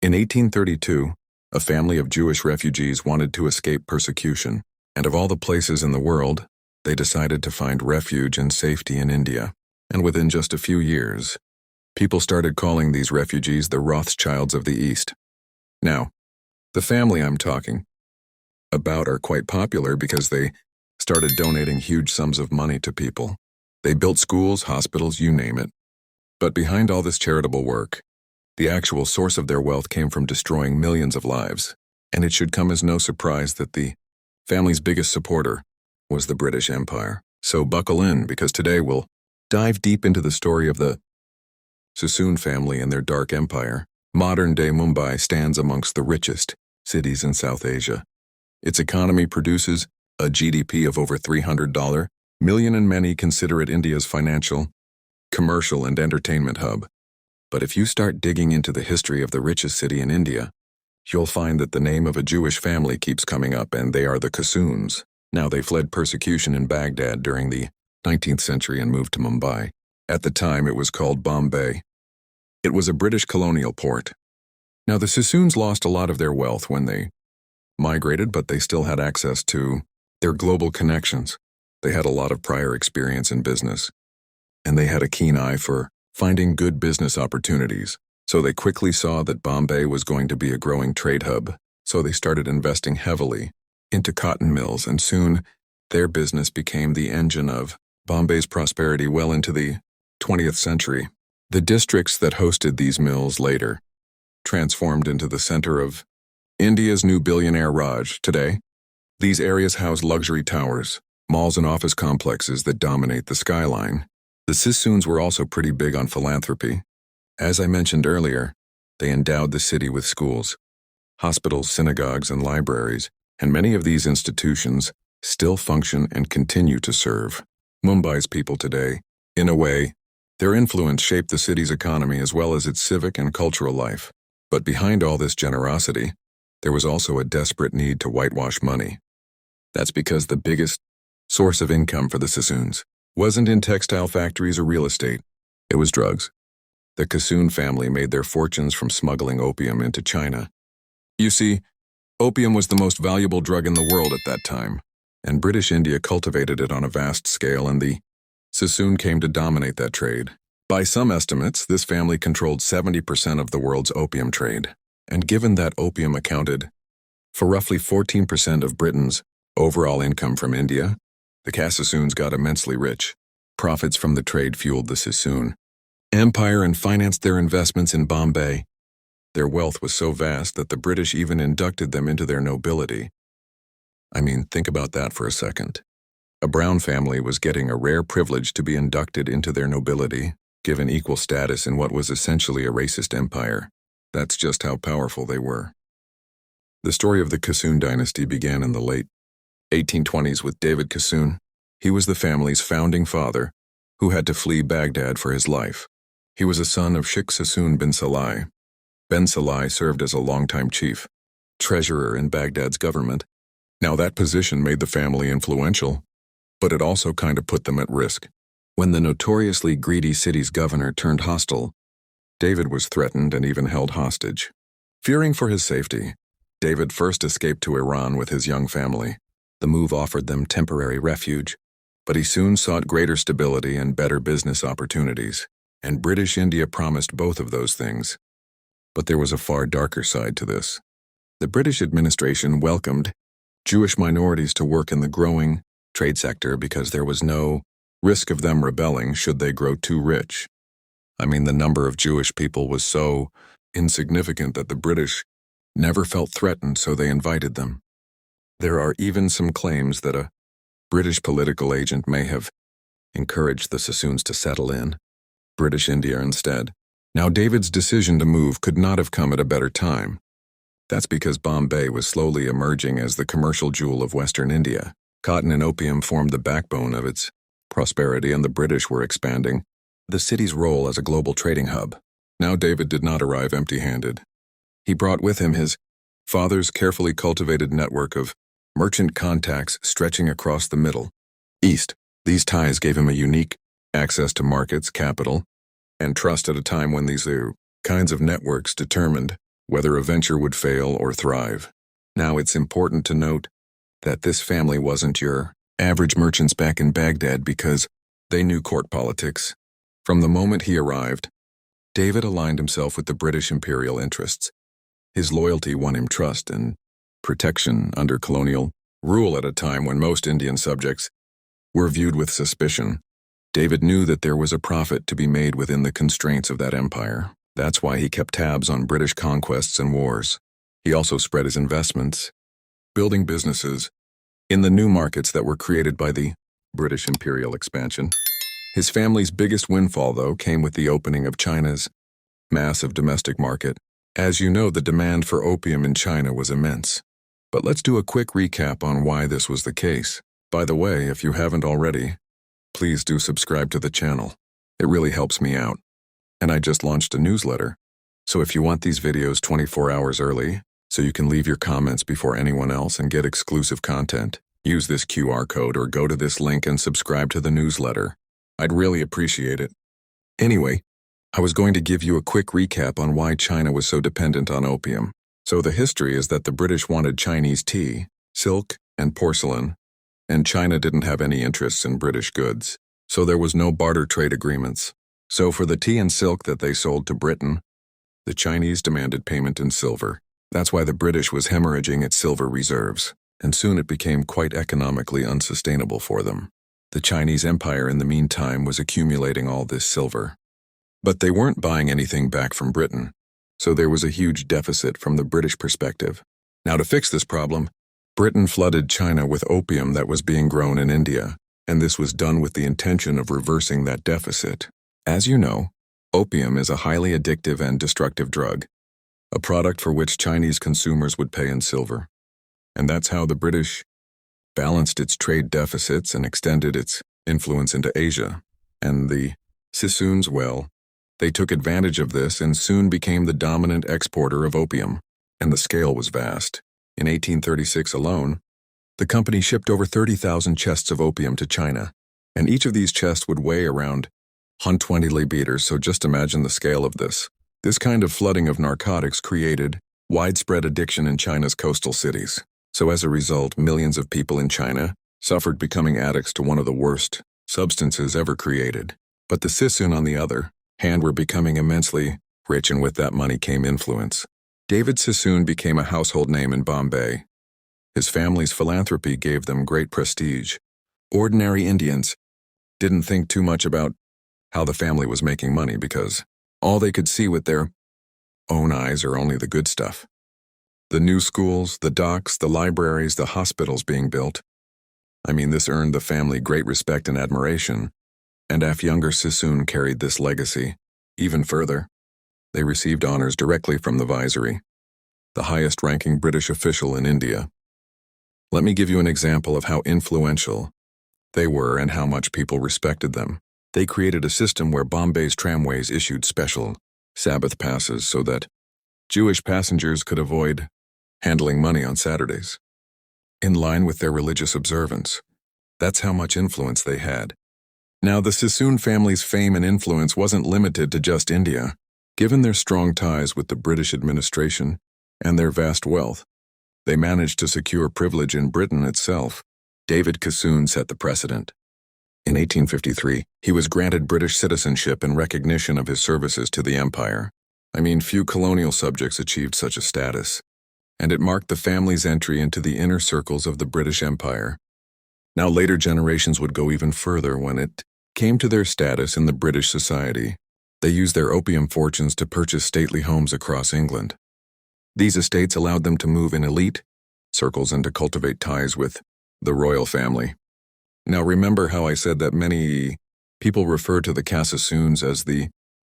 In 1832, a family of Jewish refugees wanted to escape persecution, and of all the places in the world, they decided to find refuge and safety in India. And within just a few years, people started calling these refugees the Rothschilds of the East. Now, the family I'm talking about are quite popular because they started donating huge sums of money to people. They built schools, hospitals, you name it. But behind all this charitable work, the actual source of their wealth came from destroying millions of lives. And it should come as no surprise that the family's biggest supporter was the British Empire. So buckle in, because today we'll dive deep into the story of the Sassoon family and their dark empire. Modern-day Mumbai stands amongst the richest cities in South Asia. Its economy produces a GDP of over $300 million, and many consider it India's financial, commercial, and entertainment hub. But if you start digging into the history of the richest city in India, you'll find that the name of a Jewish family keeps coming up, and they are the Sassoons. Now, they fled persecution in Baghdad during the 19th century and moved to Mumbai. At the time, it was called Bombay. It was a British colonial port. Now, the Sassoons lost a lot of their wealth when they migrated, but they still had access to their global connections. They had a lot of prior experience in business, and they had a keen eye for finding good business opportunities. So they quickly saw that Bombay was going to be a growing trade hub, so they started investing heavily into cotton mills, and soon their business became the engine of Bombay's prosperity well into the 20th century. The districts that hosted these mills later transformed into the center of India's new billionaire Raj. Today, these areas house luxury towers, malls, and office complexes that dominate the skyline. The Sassoons were also pretty big on philanthropy. As I mentioned earlier, they endowed the city with schools, hospitals, synagogues, and libraries, and many of these institutions still function and continue to serve Mumbai's people today. In a way, their influence shaped the city's economy as well as its civic and cultural life. But behind all this generosity, there was also a desperate need to whitewash money. That's because the biggest source of income for the Sassoons wasn't in textile factories or real estate. It was drugs. The Sassoon family made their fortunes from smuggling opium into China. You see, opium was the most valuable drug in the world at that time, and British India cultivated it on a vast scale, and the Sassoon came to dominate that trade. By some estimates, this family controlled 70% of the world's opium trade, and given that opium accounted for roughly 14% of Britain's overall income from India, the Sassoons got immensely rich. Profits from the trade fueled the Sassoon empire and financed their investments in Bombay. Their wealth was so vast that the British even inducted them into their nobility. I mean, think about that for a second. A brown family was getting a rare privilege to be inducted into their nobility, given equal status in what was essentially a racist empire. That's just how powerful they were. The story of the Sassoon dynasty began in the late 1820s with David Sassoon. He was the family's founding father, who had to flee Baghdad for his life. He was a son of Sheikh Sassoon bin Salih. Ben Salih served as a longtime chief, treasurer in Baghdad's government. Now, that position made the family influential, but it also kind of put them at risk. When the notoriously greedy city's governor turned hostile, David was threatened and even held hostage. Fearing for his safety, David first escaped to Iran with his young family. The move offered them temporary refuge, but he soon sought greater stability and better business opportunities, and British India promised both of those things. But there was a far darker side to this. The British administration welcomed Jewish minorities to work in the growing trade sector because there was no risk of them rebelling should they grow too rich. I mean, the number of Jewish people was so insignificant that the British never felt threatened, so they invited them. There are even some claims that a British political agent may have encouraged the Sassoons to settle in British India instead. Now, David's decision to move could not have come at a better time. That's because Bombay was slowly emerging as the commercial jewel of Western India. Cotton and opium formed the backbone of its prosperity, and the British were expanding the city's role as a global trading hub. Now, David did not arrive empty-handed. He brought with him his father's carefully cultivated network of merchant contacts stretching across the Middle East. These ties gave him a unique access to markets, capital, and trust at a time when these kinds of networks determined whether a venture would fail or thrive. Now, it's important to note that this family wasn't your average merchants back in Baghdad because they knew court politics. From the moment he arrived, David aligned himself with the British imperial interests. His loyalty won him trust and protection under colonial rule at a time when most Indian subjects were viewed with suspicion. David knew that there was a profit to be made within the constraints of that empire. That's why he kept tabs on British conquests and wars. He also spread his investments, building businesses in the new markets that were created by the British imperial expansion. His family's biggest windfall, though, came with the opening of China's massive domestic market. As you know, the demand for opium in China was immense. But let's do a quick recap on why this was the case. By the way, if you haven't already, please do subscribe to the channel. It really helps me out. And I just launched a newsletter. So if you want these videos 24 hours early, so you can leave your comments before anyone else and get exclusive content, use this QR code or go to this link and subscribe to the newsletter. I'd really appreciate it. Anyway, I was going to give you a quick recap on why China was so dependent on opium. So the history is that the British wanted Chinese tea, silk, and porcelain, and China didn't have any interests in British goods, so there was no barter trade agreements. So for the tea and silk that they sold to Britain, the Chinese demanded payment in silver. That's why the British was hemorrhaging its silver reserves, and soon it became quite economically unsustainable for them. The Chinese Empire, in the meantime, was accumulating all this silver. But they weren't buying anything back from Britain, so there was a huge deficit from the British perspective. Now, to fix this problem, Britain flooded China with opium that was being grown in India, and this was done with the intention of reversing that deficit. As you know, opium is a highly addictive and destructive drug, a product for which Chinese consumers would pay in silver. And that's how the British balanced its trade deficits and extended its influence into Asia. And the Sissoons, well, they took advantage of this and soon became the dominant exporter of opium, and the scale was vast. In 1836 alone, the company shipped over 30,000 chests of opium to China, and each of these chests would weigh around 120 libras, so just imagine the scale of this. This kind of flooding of narcotics created widespread addiction in China's coastal cities. So as a result, millions of people in China suffered becoming addicts to one of the worst substances ever created. But the Sissoon, on the other hand, were becoming immensely rich, and with that money came influence. David Sissoon became a household name in Bombay. His family's philanthropy gave them great prestige. Ordinary Indians didn't think too much about how the family was making money because all they could see with their own eyes are only the good stuff. The new schools, the docks, the libraries, the hospitals being built. I mean, this earned the family great respect and admiration, and if younger Sissoon carried this legacy even further. They received honors directly from the Viceroy, the highest-ranking British official in India. Let me give you an example of how influential they were and how much people respected them. They created a system where Bombay's tramways issued special Sabbath passes so that Jewish passengers could avoid handling money on Saturdays, in line with their religious observance. That's how much influence they had. Now, the Sissoon family's fame and influence wasn't limited to just India. Given their strong ties with the British administration and their vast wealth, they managed to secure privilege in Britain itself. David Sissoon set the precedent. In 1853, he was granted British citizenship in recognition of his services to the empire. I mean, few colonial subjects achieved such a status, and it marked the family's entry into the inner circles of the British Empire. Now, later generations would go even further when it came to their status in the British society. They used their opium fortunes to purchase stately homes across England. These estates allowed them to move in elite circles and to cultivate ties with the royal family. Now, remember how I said that many people refer to the Sissoons as the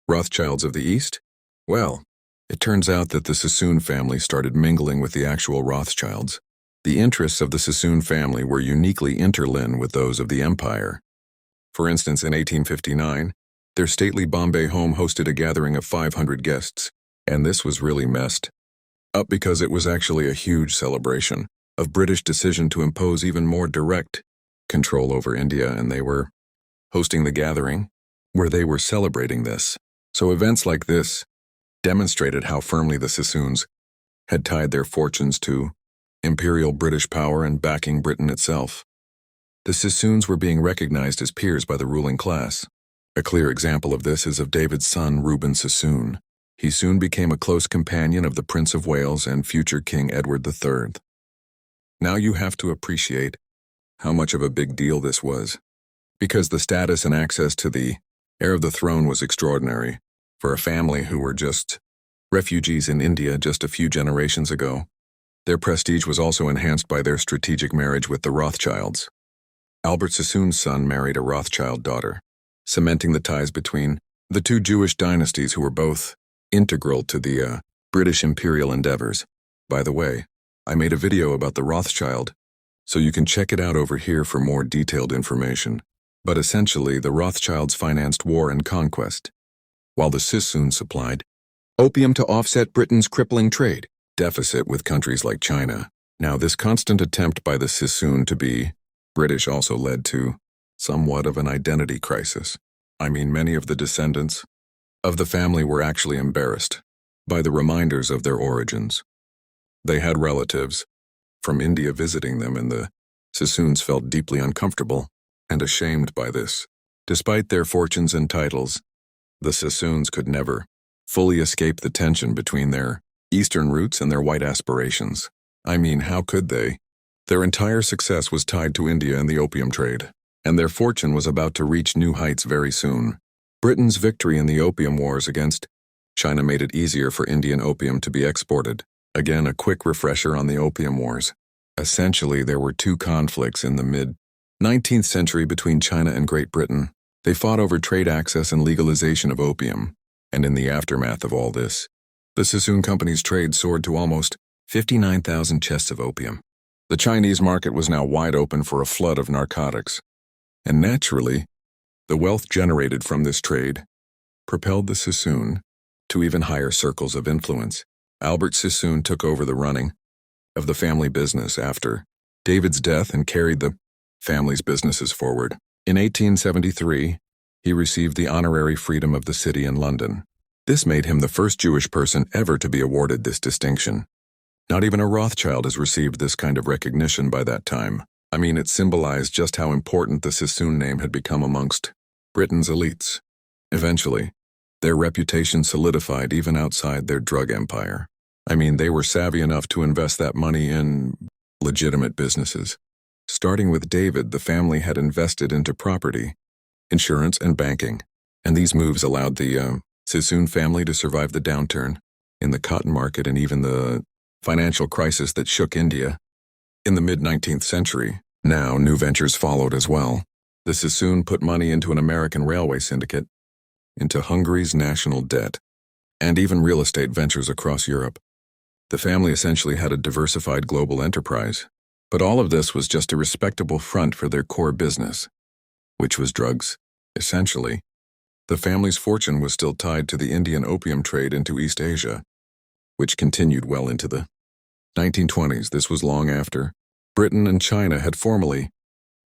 Rothschilds of the East? Well, it turns out that the Sissoon family started mingling with the actual Rothschilds. The interests of the Sissoon family were uniquely interlinked with those of the empire. For instance, in 1859, their stately Bombay home hosted a gathering of 500 guests, and this was really messed up because it was actually a huge celebration of British decision to impose even more direct control over India, and they were hosting the gathering where they were celebrating this. So events like this demonstrated how firmly the Sassoons had tied their fortunes to imperial British power and backing Britain itself. The Sassoons were being recognized as peers by the ruling class. A clear example of this is of David's son, Reuben Sassoon. He soon became a close companion of the Prince of Wales and future King Edward III. Now you have to appreciate how much of a big deal this was, because the status and access to the heir of the throne was extraordinary for a family who were just refugees in India just a few generations ago. Their prestige was also enhanced by their strategic marriage with the Rothschilds. Albert Sassoon's son married a Rothschild daughter, cementing the ties between the two Jewish dynasties who were both integral to the British imperial endeavors. By the way, I made a video about the Rothschild, so you can check it out over here for more detailed information. But essentially, the Rothschilds financed war and conquest, while the Sassoons supplied opium to offset Britain's crippling trade deficit with countries like China. Now, this constant attempt by the Sassoon to be British also led to somewhat of an identity crisis. I mean, many of the descendants of the family were actually embarrassed by the reminders of their origins. They had relatives from India visiting them, and the Sassoons felt deeply uncomfortable and ashamed by this. Despite their fortunes and titles, the Sassoons could never fully escape the tension between their Eastern roots and their white aspirations. I mean, how could they? Their entire success was tied to India and the opium trade, and their fortune was about to reach new heights very soon. Britain's victory in the opium wars against China made it easier for Indian opium to be exported. Again, a quick refresher on the opium wars. Essentially, there were two conflicts in the mid-19th century between China and Great Britain. They fought over trade access and legalization of opium, and in the aftermath of all this, the Sassoon Company's trade soared to almost 59,000 chests of opium. The Chinese market was now wide open for a flood of narcotics, and naturally, the wealth generated from this trade propelled the Sassoon to even higher circles of influence. Albert Sassoon took over the running of the family business after David's death and carried the family's businesses forward. In 1873, he received the honorary Freedom of the City in London. This made him the first Jewish person ever to be awarded this distinction. Not even a Rothschild has received this kind of recognition by that time. I mean, it symbolized just how important the Sassoon name had become amongst Britain's elites. Eventually, their reputation solidified even outside their drug empire. I mean, they were savvy enough to invest that money in legitimate businesses. Starting with David, the family had invested into property, insurance, and banking, and these moves allowed the Sassoon family to survive the downturn in the cotton market and even the financial crisis that shook India in the mid-19th century. Now, new ventures followed as well. The Sassoon put money into an American railway syndicate, into Hungary's national debt, and even real estate ventures across Europe. The family essentially had a diversified global enterprise, but all of this was just a respectable front for their core business, which was drugs. Essentially, the family's fortune was still tied to the Indian opium trade into East Asia, which continued well into the 1920s. This was long after Britain and China had formally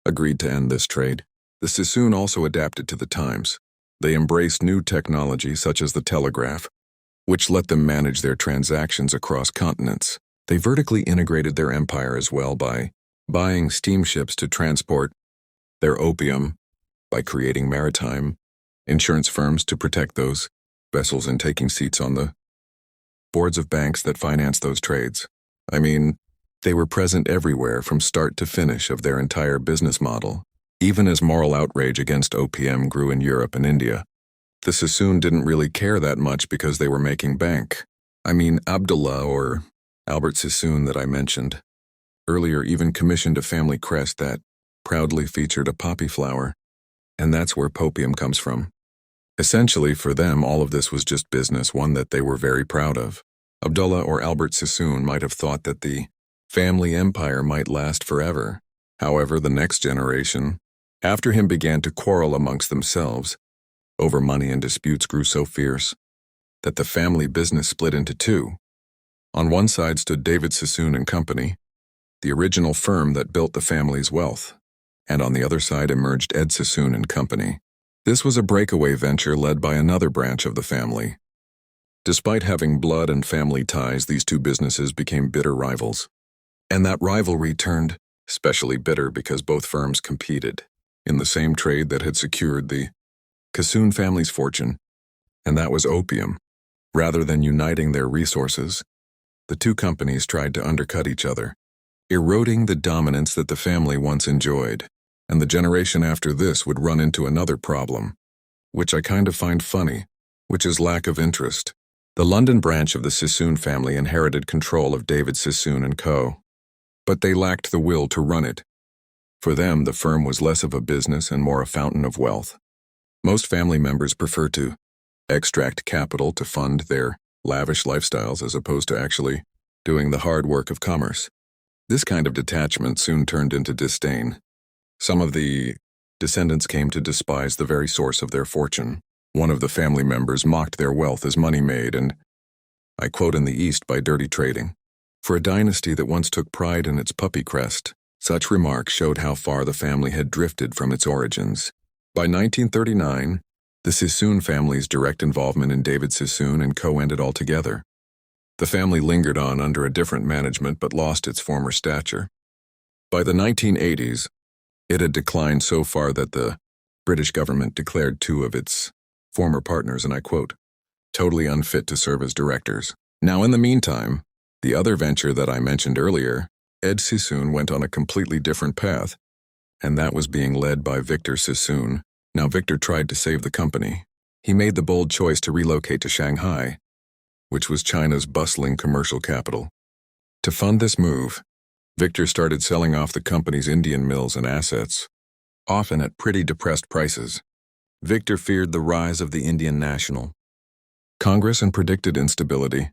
agreed to end this trade. The Sassoon also adapted to the times. They embraced new technology such as the telegraph, which let them manage their transactions across continents. They vertically integrated their empire as well by buying steamships to transport their opium, by creating maritime insurance firms to protect those vessels and taking seats on the boards of banks that financed those trades. I mean, they were present everywhere from start to finish of their entire business model. Even as moral outrage against opium grew in Europe and India, the Sassoon didn't really care that much because they were making bank. I mean, Abdullah, or Albert Sassoon that I mentioned earlier, even commissioned a family crest that proudly featured a poppy flower, and that's where popium comes from. Essentially, for them, all of this was just business, one that they were very proud of. Abdullah or Albert Sassoon might have thought that the family empire might last forever. However, the next generation after him began to quarrel amongst themselves over money, and disputes grew so fierce that the family business split into two. On one side stood David Sassoon and Company, the original firm that built the family's wealth, and on the other side emerged Ed Sassoon and Company. This was a breakaway venture led by another branch of the family, Despite having blood and family ties, these two businesses became bitter rivals. And that rivalry turned especially bitter because both firms competed in the same trade that had secured the Sassoon family's fortune, and that was opium. Rather than uniting their resources, the two companies tried to undercut each other, eroding the dominance that the family once enjoyed, and the generation after this would run into another problem, which I kind of find funny, which is lack of interest. The London branch of the Sassoon family inherited control of David Sassoon & Co., but they lacked the will to run it. For them, the firm was less of a business and more a fountain of wealth. Most family members prefer to extract capital to fund their lavish lifestyles as opposed to actually doing the hard work of commerce. This kind of detachment soon turned into disdain. Some of the descendants came to despise the very source of their fortune. One of the family members mocked their wealth as money made and, I quote, in the East by dirty trading. For a dynasty that once took pride in its puppy crest, such remarks showed how far the family had drifted from its origins. By 1939, the Sassoon family's direct involvement in David Sassoon & Co. ended altogether. The family lingered on under a different management but lost its former stature. By the 1980s, it had declined so far that the British government declared two of its former partners, and I quote, totally unfit to serve as directors. Now, in the meantime, the other venture that I mentioned earlier, Ed Sassoon, went on a completely different path, and that was being led by Victor Sassoon. Now, Victor tried to save the company. He made the bold choice to relocate to Shanghai, which was China's bustling commercial capital. To fund this move, Victor started selling off the company's Indian mills and assets, often at pretty depressed prices. Victor feared the rise of the Indian national Congress and predicted instability.